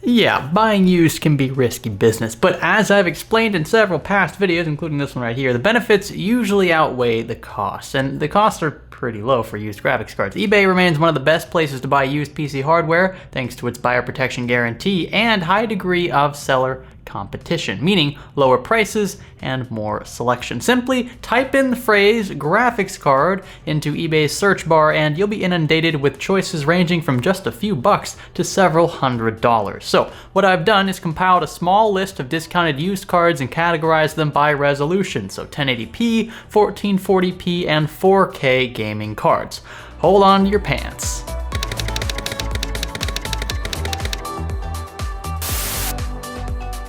Yeah, buying used can be risky business, but as I've explained in several past videos, including this one right here, the benefits usually outweigh the costs, and the costs are pretty low for used graphics cards. eBay remains one of the best places to buy used PC hardware thanks to its buyer protection guarantee and high degree of seller competition, meaning lower prices and more selection. Simply type in the phrase graphics card into eBay's search bar and you'll be inundated with choices ranging from just a few bucks to several $100s. So what I've done is compiled a small list of discounted used cards and categorized them by resolution, so 1080p, 1440p, and 4K gaming cards. Hold on to your pants.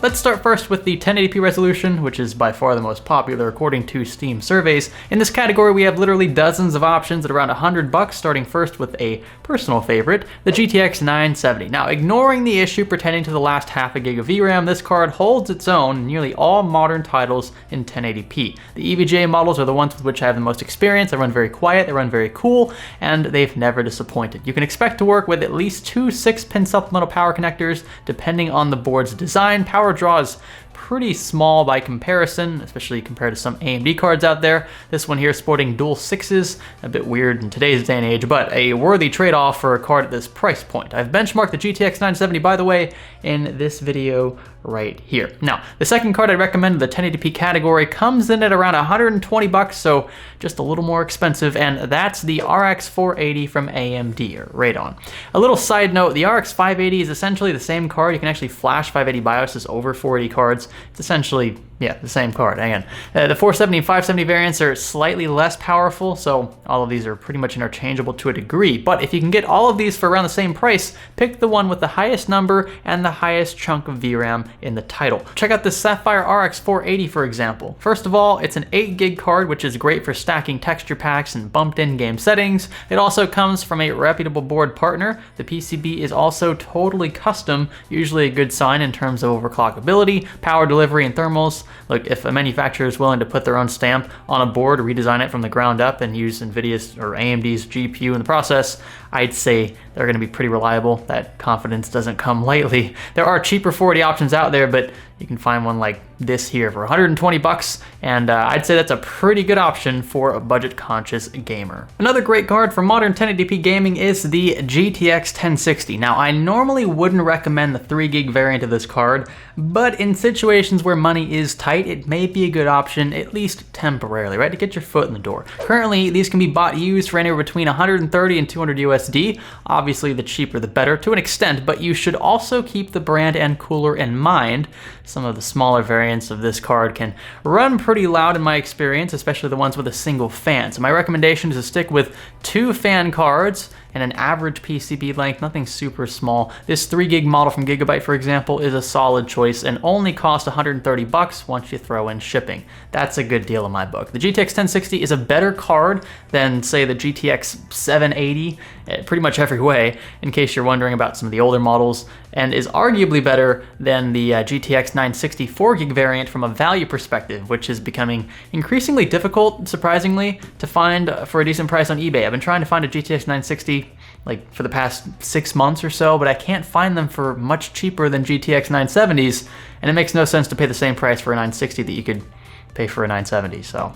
Let's start first with the 1080p resolution, which is by far the most popular according to Steam surveys. In this category, we have literally dozens of options at around $100, starting first with a personal favorite, the GTX 970. Now, ignoring the issue pertaining to the last half a gig of VRAM, this card holds its own in nearly all modern titles in 1080p. The EVGA models are the ones with which I have the most experience. They run very quiet, they run very cool, and they've never disappointed. You can expect to work with at least two 6-pin supplemental power connectors, depending on the board's design. Power draw is pretty small by comparison, especially compared to some AMD cards out there. This one here sporting dual 6s, a bit weird in today's day and age, but a worthy trade-off for a card at this price point. I've benchmarked the GTX 970, by the way, in this video right here. Now, the second card I recommend in the 1080p category comes in at around $120, so just a little more expensive, and that's the RX 480 from AMD, or Radeon. A little side note, the RX 580 is essentially the same card. You can actually flash 580 BIOSes over 480 cards. It's essentially, yeah, the same card. Again, the 470 and 570 variants are slightly less powerful, so all of these are pretty much interchangeable to a degree. But if you can get all of these for around the same price, pick the one with the highest number and the highest chunk of VRAM in the title. Check out the Sapphire Rx 480, for example. First of all, it's an 8 gig card, which is great for stacking texture packs and bumped in game settings. It also comes from a reputable board partner. The PCB is also totally custom, usually a good sign in terms of overclockability, power delivery, and thermals. Look, if a manufacturer is willing to put their own stamp on a board, redesign it from the ground up, and use NVIDIA's or AMD's GPU in the process, I'd say they're going to be pretty reliable. That confidence doesn't come lightly. There are cheaper 480 options out there, but you can find one like this here for $120, and I'd say that's a pretty good option for a budget-conscious gamer. Another great card for modern 1080p gaming is the GTX 1060. Now, I normally wouldn't recommend the 3 gig variant of this card, but in situations where money is tight, it may be a good option, at least temporarily, right, to get your foot in the door. Currently, these can be bought used for anywhere between 130 and 200 USD. Obviously, the cheaper the better to an extent, but you should also keep the brand and cooler in mind. Some of the smaller variants of this card can run pretty loud in my experience, especially the ones with a single fan. So my recommendation is to stick with 2 fan cards and an average PCB length, nothing super small. This 3 gig model from Gigabyte, for example, is a solid choice and only costs $130 once you throw in shipping. That's a good deal in my book. The GTX 1060 is a better card than, say, the GTX 780, pretty much every way, in case you're wondering about some of the older models, and is arguably better than the GTX 960 4 gig variant from a value perspective, which is becoming increasingly difficult, surprisingly, to find for a decent price on eBay. I've been trying to find a GTX 960 like for the past 6 months or so, but I can't find them for much cheaper than GTX 970s, and it makes no sense to pay the same price for a 960 that you could pay for a 970, so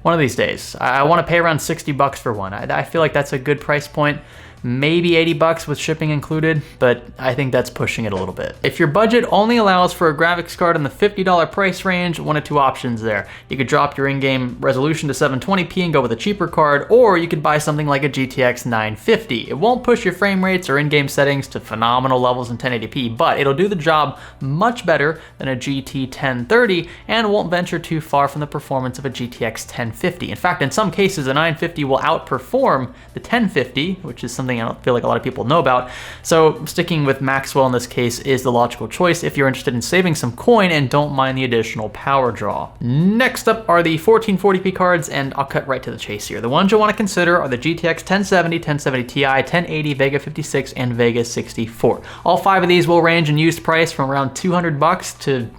one of these days. I want to pay around $60 for one. I feel like that's a good price point. Maybe $80 with shipping included, but I think that's pushing it a little bit. If your budget only allows for a graphics card in the $50 price range, one of 2 options there. You could drop your in-game resolution to 720p and go with a cheaper card, or you could buy something like a GTX 950. It won't push your frame rates or in-game settings to phenomenal levels in 1080p, but it'll do the job much better than a GT 1030 and won't venture too far from the performance of a GTX 1050. In fact, in some cases, a 950 will outperform the 1050, which is something I don't feel like a lot of people know about. So sticking with Maxwell in this case is the logical choice if you're interested in saving some coin and don't mind the additional power draw. Next up are the 1440p cards, and I'll cut right to the chase here. The ones you'll want to consider are the GTX 1070, 1070 Ti, 1080, Vega 56, and Vega 64. All 5 of these will range in used price from around $200 to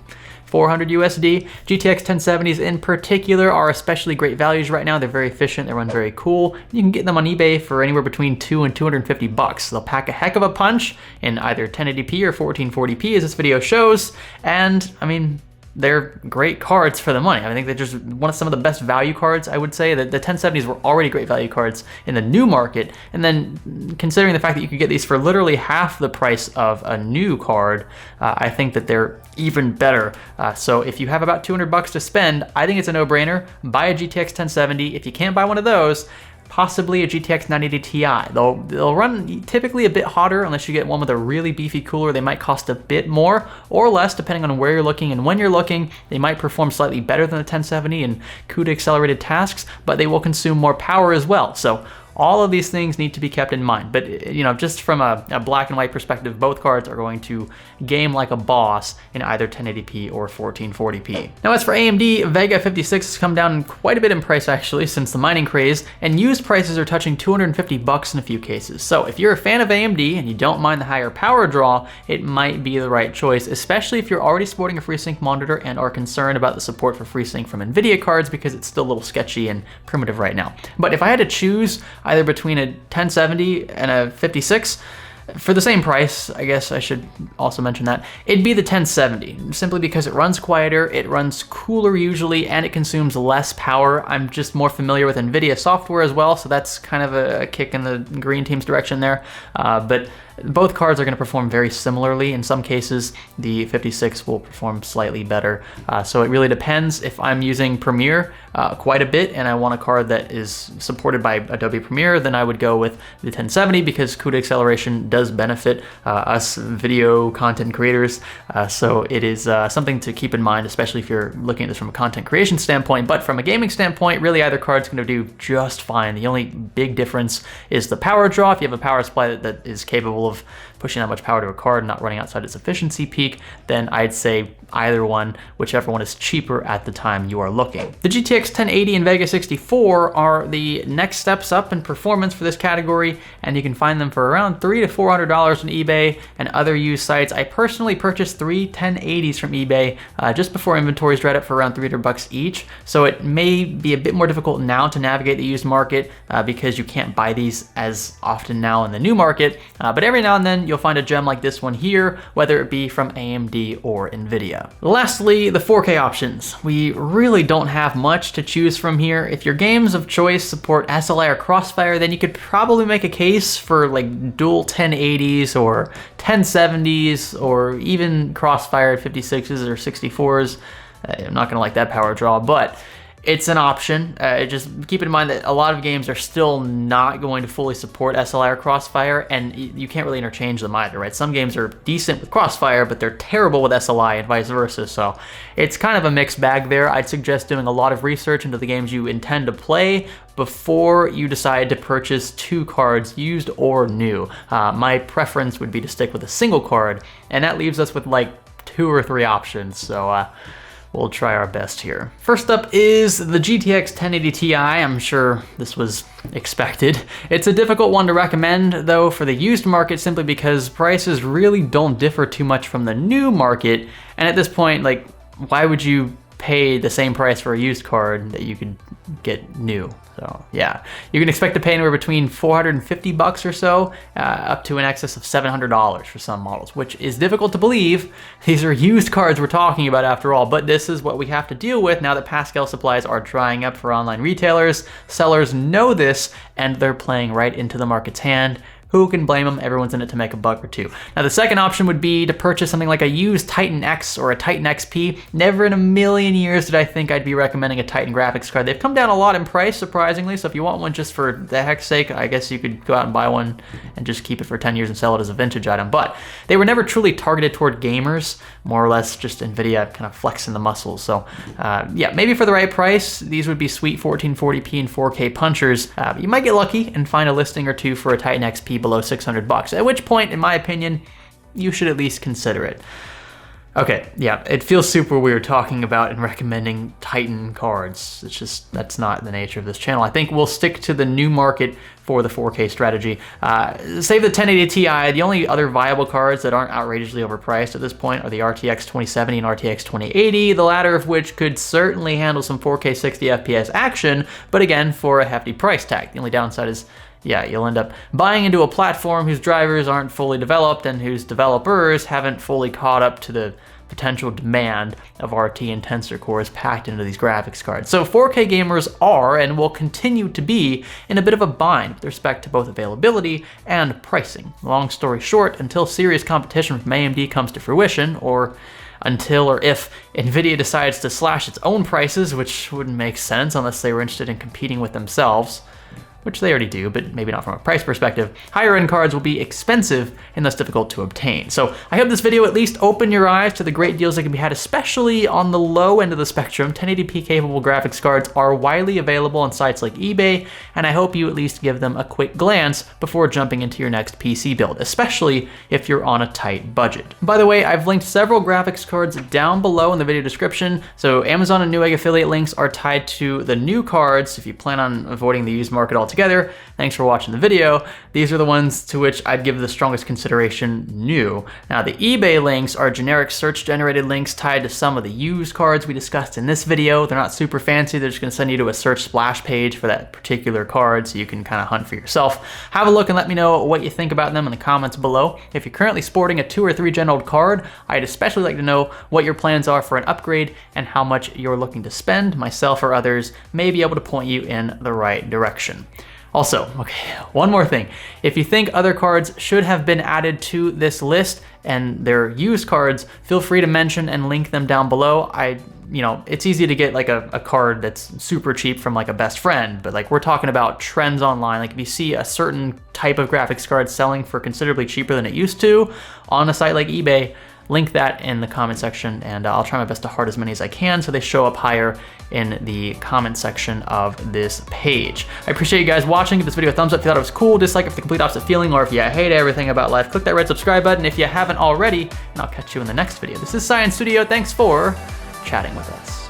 400 USD. GTX 1070s in particular are especially great values right now. They're very efficient, they run very cool. You can get them on eBay for anywhere between $200 and $250. They'll pack a heck of a punch in either 1080p or 1440p as this video shows, and I mean, they're great cards for the money. I think they're just one of some of the best value cards, I would say. The 1070s were already great value cards in the new market, and then considering the fact that you could get these for literally half the price of a new card, I think that they're even better. So if you have about $200 to spend, I think it's a no-brainer. Buy a GTX 1070. If you can't buy one of those, possibly a GTX 980 Ti. They'll run typically a bit hotter unless you get one with a really beefy cooler. They might cost a bit more or less depending on where you're looking and when you're looking. They might perform slightly better than the 1070 in CUDA accelerated tasks, but they will consume more power as well. So all of these things need to be kept in mind. But you know, just from a black and white perspective, both cards are going to game like a boss in either 1080p or 1440p. Now as for AMD, Vega 56 has come down quite a bit in price actually since the mining craze, and used prices are touching $250 in a few cases. So if you're a fan of AMD and you don't mind the higher power draw, it might be the right choice, especially if you're already sporting a FreeSync monitor and are concerned about the support for FreeSync from NVIDIA cards because it's still a little sketchy and primitive right now. But if I had to choose either between a 1070 and a 56, for the same price, I guess I should also mention that, it'd be the 1070, simply because it runs quieter, it runs cooler usually, and it consumes less power. I'm just more familiar with NVIDIA software as well, so that's kind of a kick in the green team's direction there. But both cards are going to perform very similarly. In some cases, the 56 will perform slightly better. So it really depends. If I'm using Premiere quite a bit and I want a card that is supported by Adobe Premiere, then I would go with the 1070 because CUDA acceleration does benefit us video content creators. So it is something to keep in mind, especially if you're looking at this from a content creation standpoint. But from a gaming standpoint, really either card's going to do just fine. The only big difference is the power draw. If you have a power supply that is capable of pushing that much power to a card, not running outside its efficiency peak, then I'd say either one, whichever one is cheaper at the time you are looking. The GTX 1080 and Vega 64 are the next steps up in performance for this category, and you can find them for around $300 to $400 on eBay and other used sites. I personally purchased 3 1080s from eBay just before inventories dried up for around $300 each, so it may be a bit more difficult now to navigate the used market because you can't buy these as often now in the new market, but every now and then you'll find a gem like this one here, whether it be from AMD or NVIDIA. Lastly, the 4K options. We really don't have much to choose from here. If your games of choice support SLI or Crossfire, then you could probably make a case for like dual 1080s or 1070s or even Crossfire 56s or 64s. I'm not gonna like that power draw, but it's an option. Just keep in mind that a lot of games are still not going to fully support SLI or Crossfire, and you can't really interchange them either, right? Some games are decent with Crossfire, but they're terrible with SLI and vice versa, so it's kind of a mixed bag there. I'd suggest doing a lot of research into the games you intend to play before you decide to purchase 2 cards, used or new. My preference would be to stick with a single card, and that leaves us with like 2 or 3 options, so we'll try our best here. First up is the GTX 1080 Ti. I'm sure this was expected. It's a difficult one to recommend though for the used market simply because prices really don't differ too much from the new market. And at this point, like, why would you pay the same price for a used card that you could get new? So yeah, you can expect to pay anywhere between $450 or so, up to in excess of $700 for some models, which is difficult to believe. These are used cards we're talking about after all, but this is what we have to deal with now that Pascal supplies are drying up for online retailers. Sellers know this, and they're playing right into the market's hand. Who can blame them? Everyone's in it to make a buck or two. Now the second option would be to purchase something like a used Titan X or a Titan XP. Never in a million years did I think I'd be recommending a Titan graphics card. They've come down a lot in price, surprisingly, so if you want one just for the heck's sake, I guess you could go out and buy one and just keep it for 10 years and sell it as a vintage item. But they were never truly targeted toward gamers, more or less just NVIDIA kind of flexing the muscles. So yeah, maybe for the right price, these would be sweet 1440p and 4K punchers. You might get lucky and find a listing or two for a Titan XP below $600, at which point, in my opinion, you should at least consider it. Okay, yeah, it feels super weird talking about and recommending Titan cards. It's just, that's not the nature of this channel. I think we'll stick to the new market for the 4K strategy. Save the 1080 Ti, the only other viable cards that aren't outrageously overpriced at this point are the RTX 2070 and RTX 2080, the latter of which could certainly handle some 4K 60 FPS action, but again, for a hefty price tag. The only downside is, yeah, you'll end up buying into a platform whose drivers aren't fully developed and whose developers haven't fully caught up to the potential demand of RT and Tensor cores packed into these graphics cards. So 4K gamers are and will continue to be in a bit of a bind with respect to both availability and pricing. Long story short, until serious competition from AMD comes to fruition, or until or if Nvidia decides to slash its own prices, which wouldn't make sense unless they were interested in competing with themselves, which they already do, but maybe not from a price perspective, higher end cards will be expensive and thus difficult to obtain. So I hope this video at least opened your eyes to the great deals that can be had, especially on the low end of the spectrum. 1080p capable graphics cards are widely available on sites like eBay, and I hope you at least give them a quick glance before jumping into your next PC build, especially if you're on a tight budget. By the way, I've linked several graphics cards down below in the video description, so Amazon and Newegg affiliate links are tied to the new cards if you plan on avoiding the used market altogether. Thanks for watching the video. These are the ones to which I'd give the strongest consideration new. Now, the eBay links are generic search generated links tied to some of the used cards we discussed in this video. They're not super fancy. They're just gonna send you to a search splash page for that particular card so you can kind of hunt for yourself. Have a look and let me know what you think about them in the comments below. If you're currently sporting a 2 or 3 gen old card, I'd especially like to know what your plans are for an upgrade and how much you're looking to spend. Myself or others may be able to point you in the right direction. Also, okay, one more thing. If you think other cards should have been added to this list and they're used cards, feel free to mention and link them down below. It's easy to get like a card that's super cheap from like a best friend, but like we're talking about trends online. Like if you see a certain type of graphics card selling for considerably cheaper than it used to on a site like eBay, link that in the comment section, and I'll try my best to heart as many as I can so they show up higher in the comment section of this page. I appreciate you guys watching. Give this video a thumbs up if you thought it was cool, dislike if the complete opposite feeling, or if you hate everything about life, click that red subscribe button if you haven't already, and I'll catch you in the next video. This is Science Studio. Thanks for chatting with us.